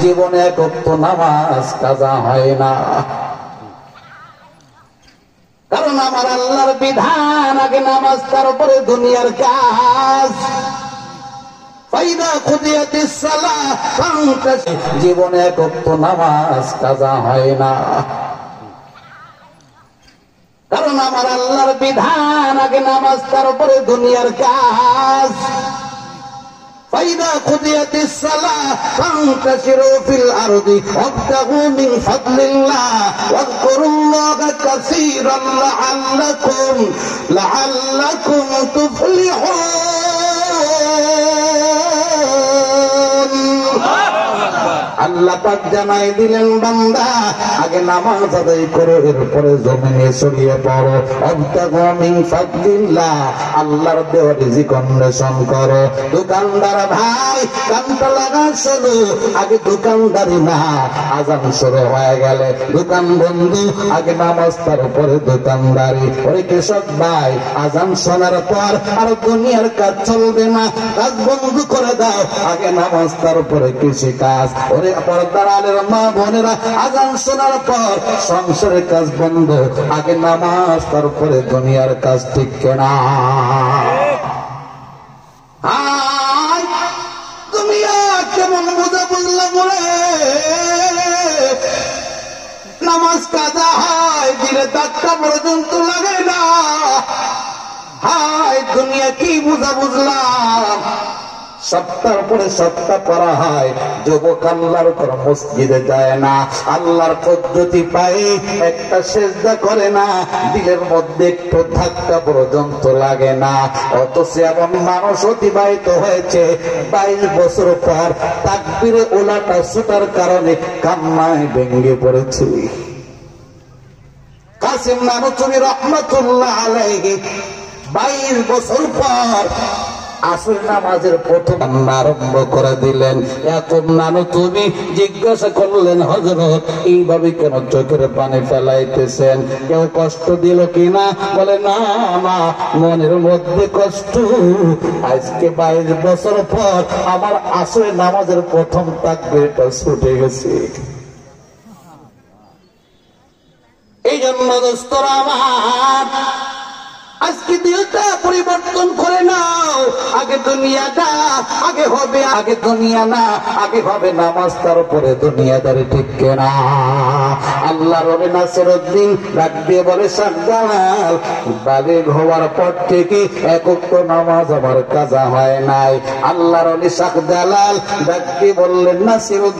জীবনে এক ওয়াক্ত নামাজ কাজা হয় না, কারণ আমার আল্লাহর বিধান আগে নামাজ, তারপরে দুনিয়ার কাজ। জীবনে এক ওয়াক্ত নামাজ কাজা হয় না, কারণ আমার আল্লাহর বিধান আগে নামাজ, তারপরে দুনিয়ার কাজ। فإذا قضيت الصلاة فانتشروا في الأرض وابتغوا من فضل الله واذكروا الله كثيرا لعلكم تفلحون। আল্লাহ পাক জানাই দিলেন, বান্দা আগে নামাজ আদায় করো, এরপরে জমিনে ছড়িয়ে পড়ো। ওয়াবতাগু মিন ফাদলিল্লাহ, আল্লাহর দেওয়া রিজিক অন্বেষণ করো। দোকানদার ভাই কানটা লাগা শুরু, আগে দোকানদারি না, আজান শুরু হয়ে গেলে দোকান বন্ধু, আগে নামাজ তারপরে দোকানদারি। ওরে কৃষক ভাই, আজান শোনার পর আর দুনিয়ার কাজ চলবে না, কাজ বন্ধ করে দাও, আগে নামাজ তারপরে কৃষি কাজ। ওরে পর্দার আলের মা বোনেরা, আজান শোনার পর সংসারের কাজ বন্ধ, আগে নামাজ তারপরে দুনিয়ার কাজ, ঠিক কিনা? দুনিয়া কেমন বোঝা বুঝলাম বলে, নামাজ কাজা হয় দিলে ধাক্কা পর্যন্ত লাগে না। হায় দুনিয়া কি বোঝা বুঝলাম, সপ্তাহের পরে সপ্তাহ করা হয়, যুবক আল্লাহর উপর মসজিদে যায় না, আল্লাহর পদ্ধতি পায় একটা সেজদা করে না, দিলের মধ্যে একটু ধাক্কা পর্যন্ত লাগে না। অথচ এমন মানুষ অতিবাহিত হয়েছে 22 বছর পর তাকবীরে ওলাটা ছুটার কারণে কান্নায় ভেঙে পড়েছে। কাসিম নানুতুবি রহমাতুল্লাহ আলাইহি 22 বছর পর আসর নামাজের প্রথম আরম্ভ করে দিলেন। এখন নানুতুবি জিজ্ঞাসা করলেন, হযরত এইভাবে কেন চোখের পানি ফেলাইতেছেন? কেউ কষ্ট দিল কিনা? বলে না না, মনের মধ্যে কষ্ট। আজকে 22 বছর পর আমার আসরের নামাজের প্রথম তাকবীরটা ছুটে গেছে। এই জন্য দোস্তরা আমার, আজকে দিনটা পরিবর্তন করে নাও। আগে দুনিয়াটা আগে হবে, আগে দুনিয়া না, আগে হবে নামাজ, তারপরে দুনিয়াদারি, ঠিক কিনা? আল্লাহ রবি নাসিরউদ্দিন ডাক দিয়ে বলে, সাজ্জাল বালিগ হওয়ার পর থেকে এক ওয়াক্ত নামাজ আমার কাজা হয় নাই। আল্লাহর ওলি শাহ জালাল ডাক দিয়ে বললেন, নাসিরউদ্দিন